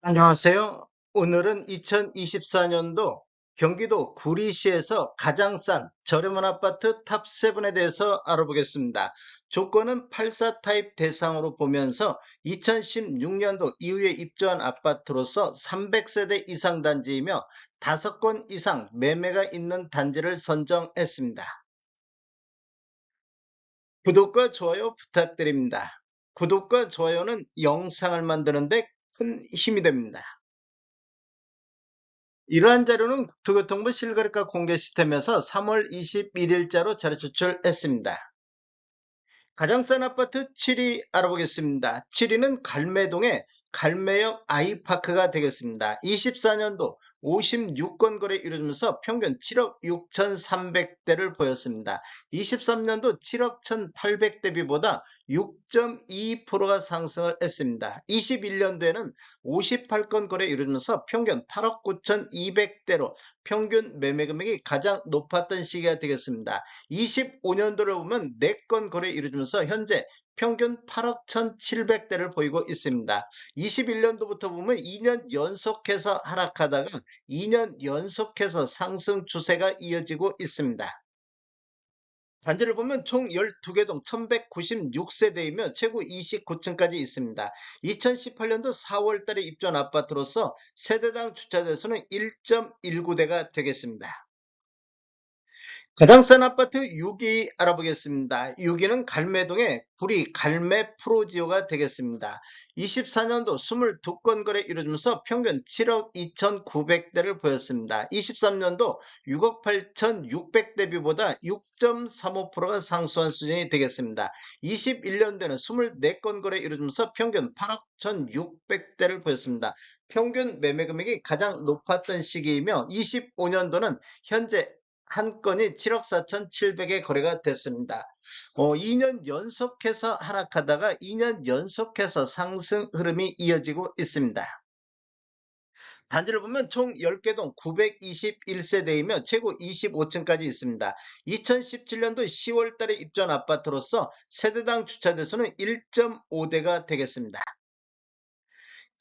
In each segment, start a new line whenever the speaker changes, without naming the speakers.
안녕하세요. 오늘은 2024년도 경기도 구리시에서 가장 싼 저렴한 아파트 탑7에 대해서 알아보겠습니다. 조건은 84 타입 대상으로 보면서 2016년도 이후에 입주한 아파트로서 300세대 이상 단지이며 5건 이상 매매가 있는 단지를 선정했습니다. 구독과 좋아요 부탁드립니다. 구독과 좋아요는 영상을 만드는데 큰 힘이 됩니다. 이러한 자료는 국토교통부 실거래가 공개 시스템에서 3월 21일자로 자료 제출했습니다. 가장 싼 아파트 7위 알아보겠습니다. 7위는 갈매동의 갈매역 아이파크가 되겠습니다. 24년도 56건 거래 이루어지면서 평균 7억 6,300대를 보였습니다. 23년도 7억 1,800 대비보다 6.2%가 상승을 했습니다. 21년도에는 58건 거래 이루어지면서 평균 8억 9,200대로 평균 매매 금액이 가장 높았던 시기가 되겠습니다. 25년도를 보면 4건 거래 이루어지면서 현재 평균 8억 1,700대를 보이고 있습니다. 21년도부터 보면 2년 연속해서 하락하다가 2년 연속해서 상승 추세가 이어지고 있습니다. 단지를 보면 총 12개동 1196세대이며 최고 29층까지 있습니다. 2018년도 4월 달에 입주한 아파트로서 세대당 주차대수는 1.19대가 되겠습니다. 가장 싼 아파트 6위 알아보겠습니다. 6위는 갈매동의 구리 갈매 프로지오가 되겠습니다. 24년도 22건 거래 이루어지면서 평균 7억 2,900대를 보였습니다. 23년도 6억 8,600대비보다 6.35%가 상승한 수준이 되겠습니다. 21년도에는 24건 거래 이루어지면서 평균 8억 1,600대를 보였습니다. 평균 매매 금액이 가장 높았던 시기이며 25년도는 현재 한 건이 7억 4,700에 거래가 됐습니다. 2년 연속해서 하락하다가 2년 연속해서 상승 흐름이 이어지고 있습니다. 단지를 보면 총 10개동 921세대이며 최고 25층까지 있습니다. 2017년도 10월 달에 입주한 아파트로서 세대당 주차대수는 1.5대가 되겠습니다.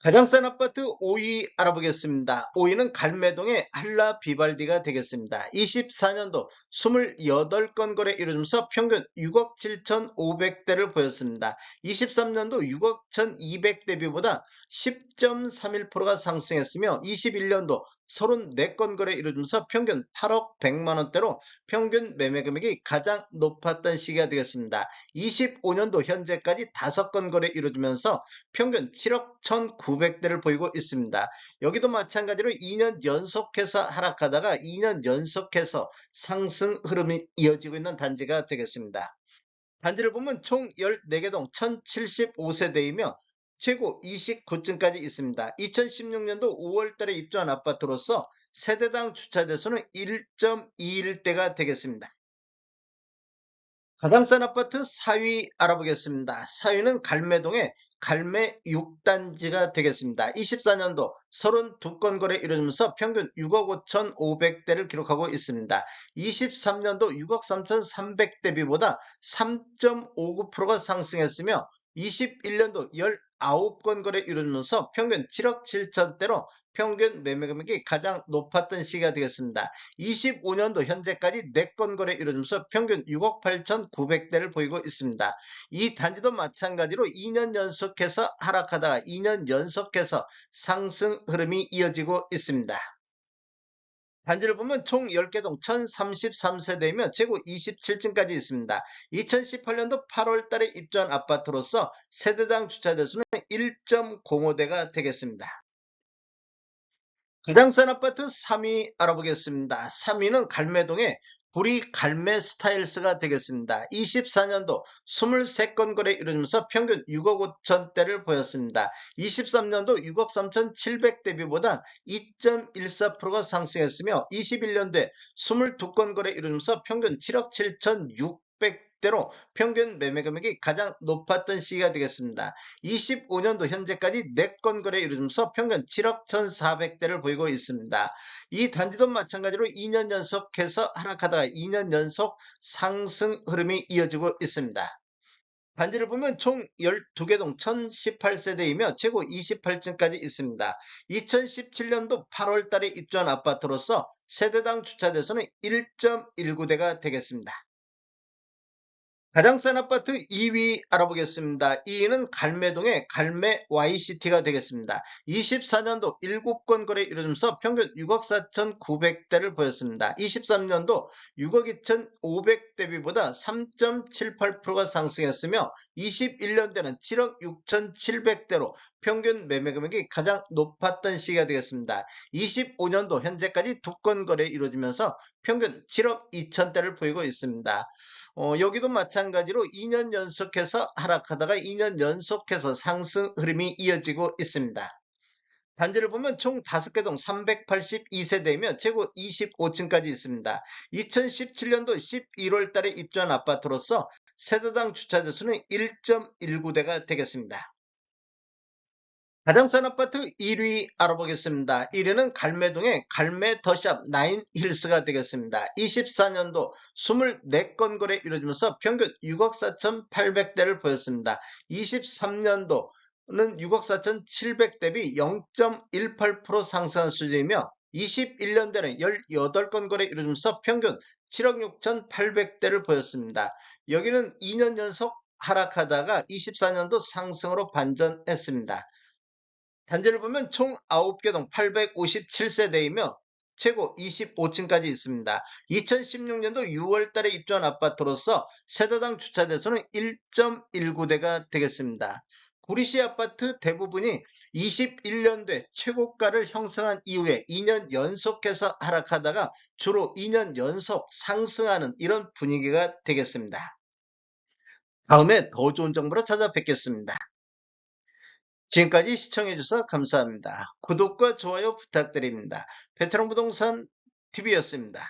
가장 싼 아파트 5위 알아보겠습니다. 5위는 갈매동의 한라 비발디가 되겠습니다. 24년도 28건 거래 이루어지면서 평균 6억 7,500대를 보였습니다. 23년도 6억 1,200대비보다 10.31%가 상승했으며 21년도 34건 거래 이루어지면서 평균 8억 100만원대로 평균 매매 금액이 가장 높았던 시기가 되겠습니다. 25년도 현재까지 5건 거래 이루어지면서 평균 7억 1,900대를 보이고 있습니다. 여기도 마찬가지로 2년 연속해서 하락하다가 2년 연속해서 상승 흐름이 이어지고 있는 단지가 되겠습니다. 단지를 보면 총 14개동 1,075세대이며 최고 29층까지 있습니다. 2016년도 5월 달에 입주한 아파트로서 세대당 주차 대수는 1.21대가 되겠습니다. 가장 싼 아파트 4위 알아보겠습니다. 4위는 갈매동의 갈매 6단지가 되겠습니다. 24년도 32건 거래 이루어지면서 평균 6억 5,500대를 기록하고 있습니다. 23년도 6억 3,300대비보다 3.59%가 상승했으며 21년도 19건 거래 이루어지면서 평균 7억 7천대로 평균 매매 금액이 가장 높았던 시기가 되겠습니다. 25년도 현재까지 4건 거래 이루어지면서 평균 6억 8,900대를 보이고 있습니다. 이 단지도 마찬가지로 2년 연속해서 하락하다가 2년 연속해서 상승 흐름이 이어지고 있습니다. 단지를 보면 총 10개동 1,033세대이며 최고 27층까지 있습니다. 2018년도 8월 달에 입주한 아파트로서 세대당 주차 대수는 1.05대가 되겠습니다. 가장 싼 아파트 3위 알아보겠습니다. 3위는 갈매동의 구리 갈매 스타일스가 되겠습니다. 24년도 23건 거래 이루어지면서 평균 6억 5천대를 보였습니다. 23년도 6억 3,700 대비보다 2.14%가 상승했으며 21년도에 22건 거래 이루어지면서 평균 7억 7,600대로 평균 매매 금액이 가장 높았던 시기가 되겠습니다. 25년도 현재까지 4건 거래 이루어지면서 평균 7억 1,400대를 보이고 있습니다. 이 단지도 마찬가지로 2년 연속해서 하락하다가 2년 연속 상승 흐름이 이어지고 있습니다. 단지를 보면 총 12개 동 1018세대이며 최고 28층까지 있습니다. 2017년도 8월 달에 입주한 아파트로서 세대당 주차대수는 1.19대가 되겠습니다. 가장 싼 아파트 2위 알아보겠습니다. 2위는 갈매동의 갈매 YCT가 되겠습니다. 24년도 7건 거래 이루어지면서 평균 6억 4,900대를 보였습니다. 23년도 6억 2,500대비보다 3.78%가 상승했으며 21년도에는 7억 6,700대로 평균 매매 금액이 가장 높았던 시기가 되겠습니다. 25년도 현재까지 2건 거래 이루어지면서 평균 7억 2천대를 보이고 있습니다. 여기도 마찬가지로 2년 연속해서 하락하다가 2년 연속해서 상승 흐름이 이어지고 있습니다. 단지를 보면 총 5개 동 382세대이며 최고 25층까지 있습니다. 2017년도 11월 달에 입주한 아파트로서 세대당 주차대수는 1.19대가 되겠습니다. 가장 싼 아파트 1위 알아보겠습니다. 1위는 갈매동의 갈매 더샵 9힐스가 되겠습니다. 24년도 24건 거래 이루어지면서 평균 6억 4,800대를 보였습니다. 23년도는 6억 4,700 대비 0.18% 상승한 수준이며 21년도에는 18건 거래 이루어지면서 평균 7억 6,800대를 보였습니다. 여기는 2년 연속 하락하다가 24년도 상승으로 반전했습니다. 단지를 보면 총 9개 동 857세대이며 최고 25층까지 있습니다. 2016년도 6월 달에 입주한 아파트로서 세대당 주차대수는 1.19대가 되겠습니다. 구리시 아파트 대부분이 21년도에 최고가를 형성한 이후에 2년 연속해서 하락하다가 주로 2년 연속 상승하는 이런 분위기가 되겠습니다. 다음에 더 좋은 정보로 찾아뵙겠습니다. 지금까지 시청해주셔서 감사합니다. 구독과 좋아요 부탁드립니다. 베테랑 부동산 TV였습니다.